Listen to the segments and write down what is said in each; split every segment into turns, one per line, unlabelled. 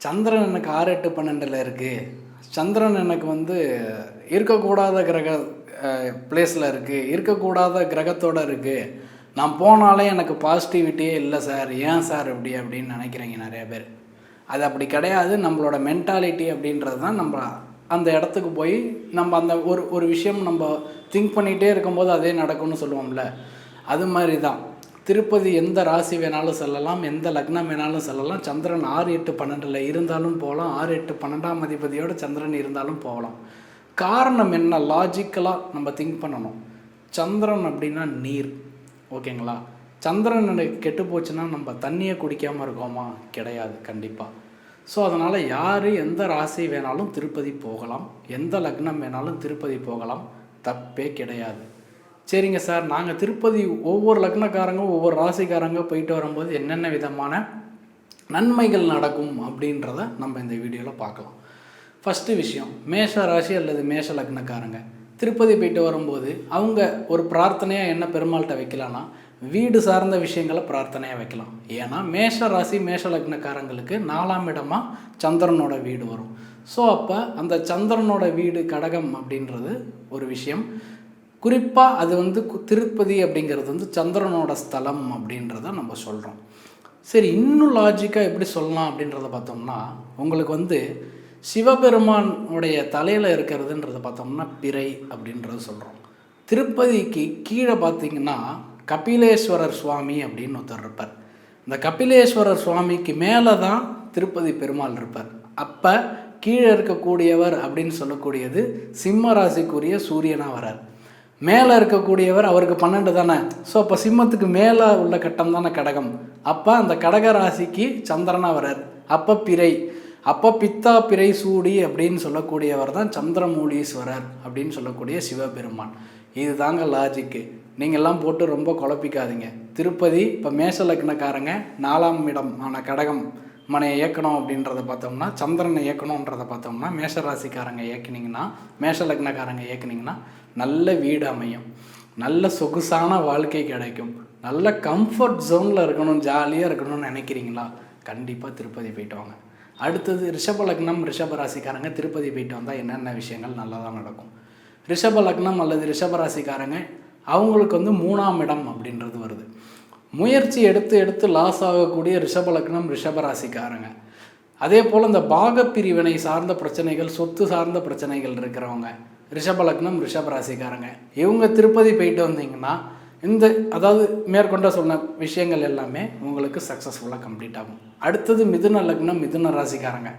சந்திரன் எனக்கு 6, 8, 12ல் இருக்குது. சந்திரன் எனக்கு வந்து இருக்கக்கூடாத கிரக பிளேஸில் இருக்குது, இருக்கக்கூடாத கிரகத்தோடு இருக்குது. நான் போனாலே எனக்கு பாசிட்டிவிட்டியே இல்லை சார், ஏன் சார் இப்படி அப்படின்னு நினைக்கிறீங்க நிறைய பேர். அது அப்படி கிடையாது. நம்மளோட மென்டாலிட்டி அப்படின்றது தான் நம்ம அந்த இடத்துக்கு போய் நம்ம அந்த ஒரு விஷயம் நம்ம திங்க் பண்ணிகிட்டே இருக்கும்போது அதே நடக்கும்னு சொல்லுவோம்ல, அது மாதிரி தான். திருப்பதி எந்த ராசி வேணாலும் செல்லலாம், எந்த லக்னம் வேணாலும் செல்லலாம். சந்திரன் 6, 8, 12ல் இருந்தாலும் போகலாம், 6, 8, 12ஆம் அதிபதியோடு சந்திரன் இருந்தாலும் போகலாம். காரணம் என்ன? லாஜிக்கலாக நம்ம திங்க் பண்ணணும். சந்திரன் அப்படின்னா நீர், ஓகேங்களா? சந்திரன் எனக்கு கெட்டு போச்சுன்னா நம்ம தண்ணியை குடிக்காமல் இருக்கோமா? கிடையாது, கண்டிப்பாக. ஸோ அதனால் யார் எந்த ராசி வேணாலும் திருப்பதி போகலாம், எந்த லக்னம் வேணாலும் திருப்பதி போகலாம், தப்பே கிடையாது. சரிங்க சார், நாங்கள் திருப்பதி ஒவ்வொரு லக்னக்காரங்க ஒவ்வொரு ராசிக்காரங்க போயிட்டு வரும்போது என்னென்ன விதமான நன்மைகள் நடக்கும் அப்படின்றத நம்ம இந்த வீடியோவில் பார்க்கலாம். ஃபஸ்ட்டு விஷயம், மேஷ ராசி அல்லது மேஷ லக்னக்காரங்க திருப்பதி போயிட்டு வரும்போது அவங்க ஒரு பிரார்த்தனையாக என்ன பெருமாள்கிட்ட வைக்கலான்னா, வீடு சார்ந்த விஷயங்களை பிரார்த்தனையாக வைக்கலாம். ஏன்னா மேஷ ராசி மேஷ லக்னக்காரங்களுக்கு 4ஆம் இடமாக சந்திரனோட வீடு வரும். ஸோ அப்போ அந்த சந்திரனோட வீடு கடகம் அப்படின்றது ஒரு விஷயம். குறிப்பாக அது வந்து திருப்பதி அப்படிங்கிறது வந்து சந்திரனோட ஸ்தலம் அப்படின்றத நம்ம சொல்கிறோம். சரி, இன்னும் லாஜிக்காக எப்படி சொல்லலாம் அப்படின்றத பார்த்தோம்னா, உங்களுக்கு வந்து சிவபெருமானுடைய தலையில் இருக்கிறதுன்றத பார்த்தோம்னா பிறை அப்படின்றது சொல்கிறோம். திருப்பதிக்கு கீழே பார்த்திங்கன்னா கபிலேஸ்வரர் சுவாமி அப்படின்னு ஒருத்தர் இருப்பார். இந்த கபிலேஸ்வரர் சுவாமிக்கு மேலே தான் திருப்பதி பெருமாள் இருப்பார். அப்போ கீழே இருக்கக்கூடியவர் அப்படின்னு சொல்லக்கூடியது சிம்ம ராசிக்குரிய சூரியனாக வரார். மேலே இருக்கக்கூடியவர் அவருக்கு 12 தானே. ஸோ அப்போ சிம்மத்துக்கு மேலே உள்ள கட்டம் தானே கடகம். அப்போ அந்த கடக ராசிக்கு சந்திரனாக வரார். அப்போ பிறை, அப்போ பித்தா பிறை சூடி அப்படின்னு சொல்லக்கூடியவர் தான் சந்திரமூலீஸ்வரர் அப்படின்னு சொல்லக்கூடிய சிவபெருமான். இது தாங்க லாஜிக்கு. நீங்கள்லாம் போட்டு ரொம்ப குழப்பிக்காதீங்க. திருப்பதி இப்போ மேஷ லக்னக்காரங்க 4ஆம் இடம் ஆன கடகம் மனையை இயக்கணும் அப்படின்றத பார்த்தோம்னா, சந்திரனை இயக்கணுன்றதை பார்த்தோம்னா, மேஷ ராசிக்காரங்க இயக்கினீங்கன்னா, மேஷ லக்னக்காரங்க இயக்குனிங்கன்னா நல்ல வீடு அமையும், நல்ல சொகுசான வாழ்க்கை கிடைக்கும், நல்ல கம்ஃபர்ட் ஜோனில் இருக்கணும், ஜாலியாக இருக்கணும்னு நினைக்கிறீங்களா? கண்டிப்பாக திருப்பதி போயிட்டு வாங்க. அடுத்தது ரிஷப லக்னம் ரிஷப ராசிக்காரங்க திருப்பதி போயிட்டு வந்தால் என்னென்ன விஷயங்கள் நல்லா தான் நடக்கும். ரிஷப லக்னம் அல்லது ரிஷப ராசிக்காரங்க அவங்களுக்கு வந்து 3ஆம் இடம் அப்படின்றது வருது. முயற்சி எடுத்து லாஸ் ஆகக்கூடிய ரிஷப லக்னம் ரிஷப ராசிக்காரங்க. அதே போல் இந்த பாகப்பிரிவினை சார்ந்த பிரச்சனைகள், சொத்து சார்ந்த பிரச்சனைகள் இருக்கிறவங்க ரிஷப லக்னம் ரிஷப ராசிக்காரங்க இவங்க திருப்பதி போயிட்டு வந்தீங்கன்னா இந்த அதாவது மேற்கொண்ட சொன்ன விஷயங்கள் எல்லாமே உங்களுக்கு சக்ஸஸ்ஃபுல்லாக கம்ப்ளீட் ஆகும். அடுத்தது மிதுன லக்னம் மிதுன ராசிக்காரங்க.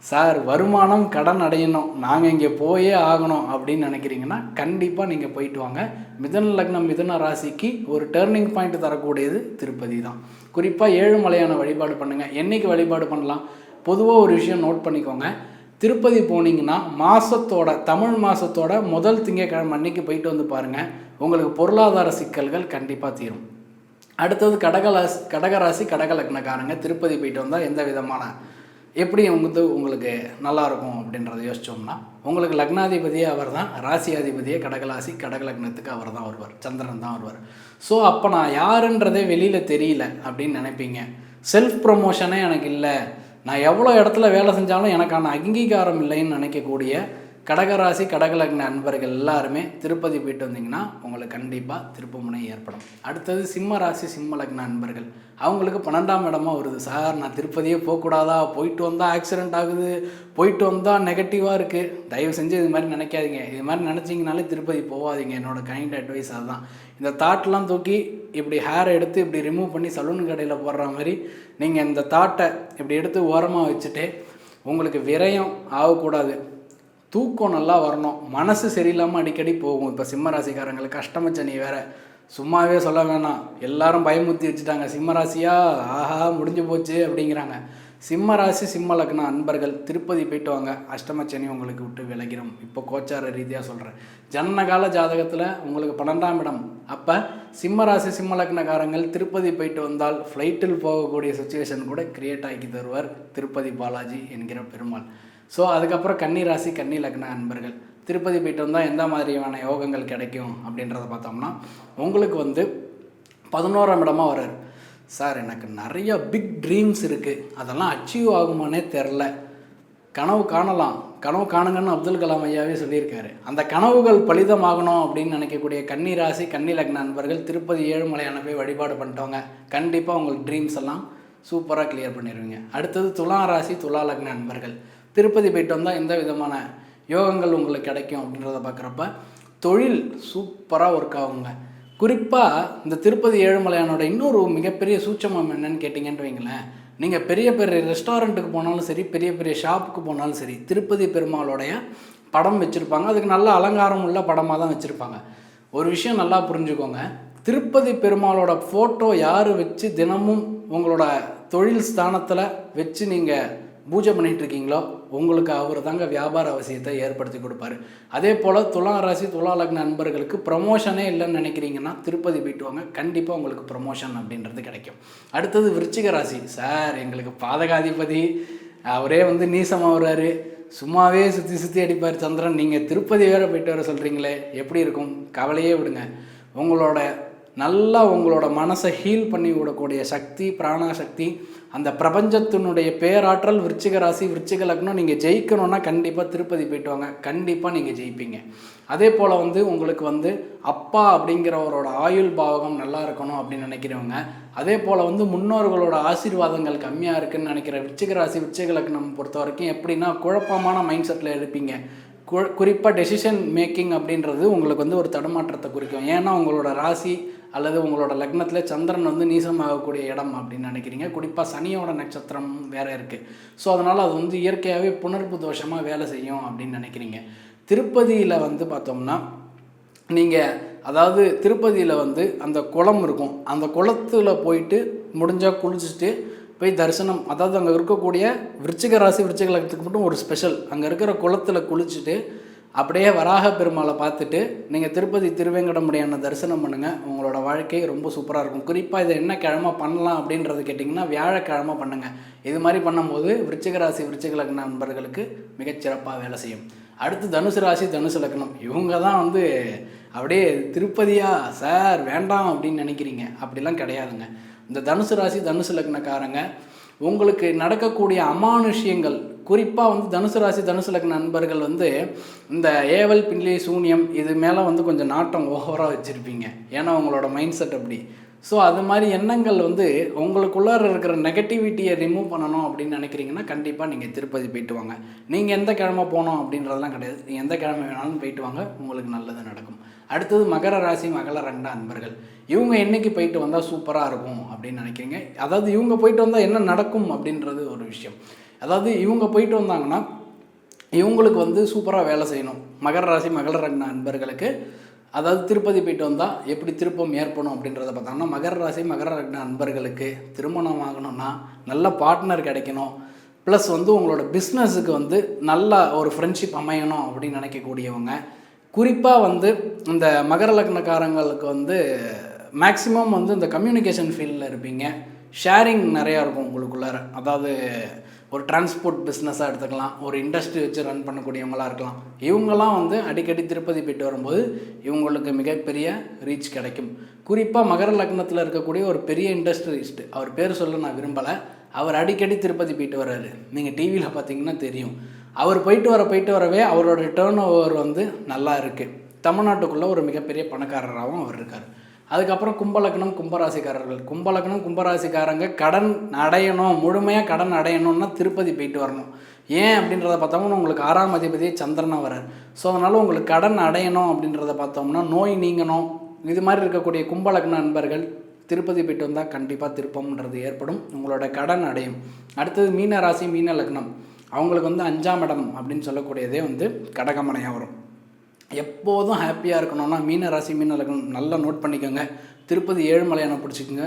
சார், வருமானம் கடன் அடையணும், நாங்கள் இங்கே போயே ஆகணும் அப்படின்னு நினைக்கிறீங்கன்னா கண்டிப்பாக நீங்கள் போயிட்டு வாங்க. மிதுன லக்னம் மிதுன ராசிக்கு ஒரு டேர்னிங் பாயிண்ட் தரக்கூடியது திருப்பதி தான். குறிப்பாக ஏழுமலையான வழிபாடு பண்ணுங்கள். என்றைக்கு வழிபாடு பண்ணலாம்? பொதுவாக ஒரு விஷயம் நோட் பண்ணிக்கோங்க. திருப்பதி போனீங்கன்னா மாதத்தோட தமிழ் மாதத்தோட முதல் திங்கட்கிழமை அன்னைக்கு போயிட்டு வந்து பாருங்கள், உங்களுக்கு பொருளாதார சிக்கல்கள் கண்டிப்பாக தீரும். அடுத்தது கடகராசி கடக லக்னக்காரங்க திருப்பதி போயிட்டு வந்தால் எந்த விதமான எப்படி உங்களுக்கு நல்லாயிருக்கும் அப்படின்றத யோசித்தோம்னா, உங்களுக்கு லக்னாதிபதியே அவர் தான், ராசியாதிபதியே கடகராசி கடக லக்னத்துக்கு அவர் தான் வருவார், சந்திரன் தான் வருவார். ஸோ அப்போ நான் யாருன்றதே வெளியில் தெரியல அப்படின்னு நினைப்பீங்க. செல்ஃப் ப்ரொமோஷனே எனக்கு இல்லை, நான் எவ்வளோ இடத்துல வேலை செஞ்சாலும் எனக்கான அங்கீகாரம் இல்லைன்னு நினைக்கக்கூடிய கடகராசி கடகலக்ன அன்பர்கள் எல்லாருமே திருப்பதி போயிட்டு வந்தீங்கன்னா உங்களுக்கு கண்டிப்பாக திருப்புமுனை ஏற்படும். அடுத்தது சிம்ம ராசி சிம்ம லக்ன அன்பர்கள், அவங்களுக்கு 12ஆம் இடமா வருது. சார், நான் திருப்பதியே போகக்கூடாதா, போயிட்டு வந்தால் ஆக்சிடெண்ட் ஆகுது, போயிட்டு வந்தால் நெகட்டிவாக இருக்குது. தயவு செஞ்சு இது மாதிரி நினைக்காதீங்க. இது மாதிரி நினச்சிங்கனாலே திருப்பதி போகாதீங்க. என்னோடய கைண்ட் அட்வைஸ் அதுதான். இந்த தாட்லாம் தூக்கி இப்படி ஹேரை எடுத்து இப்படி ரிமூவ் பண்ணி சலூன் கடையில் போடுற மாதிரி நீங்கள் இந்த தாட்டை இப்படி எடுத்து ஓரமாக வச்சுட்டு, உங்களுக்கு விரயம் ஆகக்கூடாது, தூக்கம் நல்லா வரணும், மனசு சரியில்லாமல் அடிக்கடி போகும். இப்போ சிம்மராசிக்காரங்களுக்கு அஷ்டமச்சனி வேறு, சும்மாவே சொல்ல வேணாம், எல்லாரும் பயமுறுத்தி வச்சுட்டாங்க. சிம்மராசியா ஆஹா முடிஞ்சு போச்சு அப்படிங்கிறாங்க. சிம்மராசி சிம்ம லக்ன அன்பர்கள் திருப்பதி போயிட்டு வாங்க, அஷ்டமச்சனி உங்களுக்கு விட்டு விலகிடும். இப்போ கோச்சார ரீதியாக சொல்கிறேன். ஜனனகால ஜாதகத்தில் உங்களுக்கு 12ஆம் இடம். அப்போ சிம்மராசி சிம்ம லக்னக்காரங்கள் திருப்பதி போயிட்டு வந்தால் ஃப்ளைட்டில் போகக்கூடிய சுச்சுவேஷன் கூட கிரியேட் ஆக்கி தருவார் திருப்பதி பாலாஜி என்கிற பெருமாள். ஸோ அதுக்கப்புறம் கன்னி ராசி கன்னி லக்ன அன்பர்கள் திருப்பதி போயிட்டு வந்தால் எந்த மாதிரியான யோகங்கள் கிடைக்கும் அப்படின்றத பார்த்தோம்னா, உங்களுக்கு வந்து 11ஆம் இடமாக வர்றார். சார் எனக்கு நிறைய பிக் ட்ரீம்ஸ் இருக்குது, அதெல்லாம் அச்சீவ் ஆகுமானே தெரில. கனவு காணலாம், கனவு காணுங்கன்னு அப்துல் கலாம் ஐயாவே சொல்லியிருக்காரு. அந்த கனவுகள் பலிதமாகணும் அப்படின்னு நினைக்கக்கூடிய கன்னி ராசி கன்னி லக்ன நண்பர்கள் திருப்பதி ஏழுமலையான போய் வழிபாடு பண்ணிட்டோங்க. கண்டிப்பாக உங்களுக்கு ட்ரீம்ஸ் எல்லாம் சூப்பராக கிளியர் பண்ணிடுவீங்க. அடுத்தது துலா ராசி துலா லக்ன நண்பர்கள் திருப்பதி போயிட்டு வந்தால் எந்த விதமான யோகங்கள் உங்களுக்கு கிடைக்கும் அப்படின்றத பார்க்குறப்ப தொழில் சூப்பராக ஒர்க் ஆகுங்க. குறிப்பாக இந்த திருப்பதி ஏழுமலையானோட இன்னொரு மிகப்பெரிய சூட்சமம் என்னன்னு கேட்டிங்கன்னு வைங்களேன், நீங்கள் பெரிய பெரிய ரெஸ்டாரண்ட்டுக்கு போனாலும் சரி, பெரிய பெரிய ஷாப்புக்கு போனாலும் சரி, திருப்பதி பெருமாளோடைய படம் வச்சுருப்பாங்க. அதுக்கு நல்ல அலங்காரம் உள்ள படமாக தான் வச்சுருப்பாங்க. ஒரு விஷயம் நல்லா புரிஞ்சுக்கோங்க, திருப்பதி பெருமாளோட ஃபோட்டோ யார் வச்சு தினமும் உங்களோட தொழில் ஸ்தானத்தில் வச்சு நீங்கள் பூஜை பண்ணிகிட்ருக்கீங்களோ உங்களுக்கு அவர் தாங்க வியாபார அவசியத்தை ஏற்படுத்தி கொடுப்பாரு. அதே போல் துலா ராசி துலா லக்ன நண்பர்களுக்கு ப்ரமோஷனே இல்லைன்னு நினைக்கிறீங்கன்னா திருப்பதி போயிட்டு வாங்க, கண்டிப்பாக உங்களுக்கு ப்ரமோஷன் அப்படின்றது கிடைக்கும். அடுத்தது விருச்சிக ராசி. சார் எங்களுக்கு பாதகாதிபதி அவரே நீசமாகறாரு, சும்மாவே சுற்றி சுற்றி அடிப்பார் சந்திரன், நீங்கள் திருப்பதி வேறு போயிட்டு வர சொல்கிறீங்களே எப்படி இருக்கும்? கவலையே விடுங்க. உங்களோட மனசை ஹீல் பண்ணி விடக்கூடிய சக்தி, பிராணசக்தி, அந்த பிரபஞ்சத்தினுடைய பேராற்றல் விருச்சிக ராசி விருச்சிக லக்னம். நீங்கள் ஜெயிக்கணும்னா கண்டிப்பாக திருப்பதி போயிட்டு வாங்க, கண்டிப்பாக நீங்கள் ஜெயிப்பீங்க. அதே போல் உங்களுக்கு அப்பா அப்படிங்கிறவரோட ஆயுள் பாவகம் நல்லா இருக்கணும் அப்படின்னு நினைக்கிறவங்க, அதே போல் முன்னோர்களோட ஆசீர்வாதங்கள் கம்மியாக இருக்குதுன்னு நினைக்கிற விருச்சிக ராசி விருச்சிக லக்னம் பொறுத்த வரைக்கும் எப்படின்னா குழப்பமான மைண்ட் செட்டில் இருப்பீங்க. குறிப்பாக டெசிஷன் மேக்கிங் அப்படின்றது உங்களுக்கு ஒரு தடுமாற்றத்தை குறிக்கும். ஏன்னா உங்களோட ராசி அல்லது உங்களோட லக்னத்தில் சந்திரன் நீசமாகக்கூடிய இடம் அப்படின்னு நினைக்கிறீங்க. குறிப்பாக சனியோட நட்சத்திரம் வேறு இருக்குது. ஸோ அதனால் அது இயற்கையாகவே புணர்ப்பு தோஷமாக வேலை செய்யும் அப்படின்னு நினைக்கிறீங்க. திருப்பதியில் பார்த்தோம்னா நீங்கள் அதாவது திருப்பதியில் அந்த குளம் இருக்கும், அந்த குளத்தில் போயிட்டு முடிஞ்சால் குளிச்சுட்டு போய் தரிசனம், அதாவது அங்கே இருக்கக்கூடிய விருச்சிக ராசி விருச்சிக லக்னத்துக்கு மட்டும் ஒரு ஸ்பெஷல், அங்கே இருக்கிற குளத்தில் குளிச்சுட்டு அப்படியே வராக பெருமாளை பார்த்துட்டு நீங்கள் திருப்பதி திருவேங்கடமுடியான தரிசனம் பண்ணுங்கள். உங்களோட வாழ்க்கை ரொம்ப சூப்பராக இருக்கும். குறிப்பாக இதை என்ன கிழமை பண்ணலாம் அப்படின்றது கேட்டிங்கன்னா வியாழக்கிழமை பண்ணுங்கள். இது மாதிரி பண்ணும்போது விருச்சிக ராசி விருச்சிக லக்ன நண்பர்களுக்கு மிகச்சிறப்பாக வேலை செய்யும். அடுத்து தனுசு ராசி தனுசு லக்னம். இவங்க தான் அப்படியே திருப்பதியா சார் வேண்டாம் அப்படின்னு நினைக்கிறீங்க, அப்படிலாம் கிடையாதுங்க. இந்த தனுசு ராசி தனுசு லக்னக்காரங்க உங்களுக்கு நடக்கக்கூடிய அமானுஷ்யங்கள், குறிப்பாக தனுசு ராசி தனுசு லக்ன நண்பர்கள் இந்த ஏவல் பின்லி சூனியம் இது மேலே கொஞ்சம் நாட்டம் ஓவராக வச்சுருப்பீங்க. ஏன்னா உங்களோட மைண்ட் செட் அப்படி. ஸோ அது மாதிரி எண்ணங்கள் உங்களுக்குள்ளார இருக்கிற நெகட்டிவிட்டியை ரிமூவ் பண்ணணும் அப்படின்னு நினைக்கிறீங்கன்னா கண்டிப்பாக நீங்கள் திருப்பதி போயிட்டு வாங்க. நீங்கள் எந்த கிழமை போகணும் அப்படின்றதெல்லாம் கிடையாது, நீங்கள் எந்த கிழமை வேணாலும் போயிட்டு வாங்க, உங்களுக்கு நல்லது நடக்கும். அடுத்தது மகர ராசி மகர லக்ன நண்பர்கள். இவங்க என்றைக்கு போயிட்டு வந்தால் சூப்பராக இருக்கும் அப்படின்னு நினைக்கிறீங்க. அதாவது இவங்க போயிட்டு வந்தால் என்ன நடக்கும் அப்படின்றது ஒரு விஷயம். அதாவது இவங்க போயிட்டு வந்தாங்கன்னா இவங்களுக்கு சூப்பராக வேலை செய்யணும். மகர ராசி மகர லக்ன நண்பர்களுக்கு அதாவது திருப்பதி போயிட்டு வந்தால் எப்படி திருப்பம் ஏற்படும் அப்படின்றத பார்த்தாங்கன்னா மகர ராசி மகர லக்ன நண்பர்களுக்கு திருமணம் ஆகணும்னா நல்ல பார்ட்னர் கிடைக்கணும், ப்ளஸ் உங்களோட பிஸ்னஸுக்கு நல்ல ஒரு ஃப்ரெண்ட்ஷிப் அமையணும் அப்படின்னு நினைக்கக்கூடியவங்க. குறிப்பாக இந்த மகர லக்னக்காரங்களுக்கு மேக்ஸிமம் இந்த கம்யூனிகேஷன் ஃபீல்டில் இருப்பீங்க. ஷேரிங் நிறையா இருக்கும் உங்களுக்குள்ளார. அதாவது ஒரு டிரான்ஸ்போர்ட் பிஸ்னஸாக எடுத்துக்கலாம், ஒரு இண்டஸ்ட்ரி வச்சு ரன் பண்ணக்கூடியவங்களாக இருக்கலாம். இவங்கெல்லாம் அடிக்கடி திருப்பதி போயிட்டு வரும்போது இவங்களுக்கு மிகப்பெரிய ரீச் கிடைக்கும். குறிப்பாக மகர லக்னத்தில் இருக்கக்கூடிய ஒரு பெரிய இண்டஸ்ட்ரியலிஸ்ட், அவர் பேர் சொல்ல நான் விரும்பலை, அவர் அடிக்கடி திருப்பதி போயிட்டு வர்றாரு. நீங்கள் டிவியில் பார்த்தீங்கன்னா தெரியும். அவர் போயிட்டு வரவே அவரோட டேர்ன் ஓவர் நல்லா இருக்குது. தமிழ்நாட்டுக்குள்ளே ஒரு மிகப்பெரிய பணக்காரராகவும் அவர் இருக்கார். அதுக்கப்புறம் கும்பலக்னம் கும்பராசிக்காரர்கள். கும்பராசிக்காரங்க கடன் அடையணும், முழுமையாக கடன் அடையணும்னா திருப்பதி போயிட்டு வரணும். ஏன் அப்படின்றத பார்த்தோம்னா உங்களுக்கு 6ஆம் அதிபதியே சந்திரனாக வரார். ஸோ அதனால் உங்களுக்கு கடன் அடையணும் அப்படின்றத பார்த்தோம்னா நோய் நீங்கணும். இது மாதிரி இருக்கக்கூடிய கும்பலக்ன நண்பர்கள் திருப்பதி போயிட்டு வந்தால் கண்டிப்பாக திருப்பம்ன்றது ஏற்படும், உங்களோட கடன் அடையும். அடுத்தது மீன ராசி மீன லக்னம். அவங்களுக்கு 5ஆம் இடம் அப்படின்னு சொல்லக்கூடியதே கடகமனையாக வரும். எப்போதும் ஹாப்பியாக இருக்கணும்னா மீன ராசி மீன லக்னம் நல்லா நோட் பண்ணிக்கோங்க. திருப்பதி ஏழுமலையான பிடிச்சிக்கோங்க.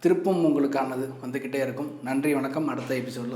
திருப்பம் உங்களுக்கானது வந்துக்கிட்டே இருக்கும். நன்றி, வணக்கம். அடுத்த எபிசோடில்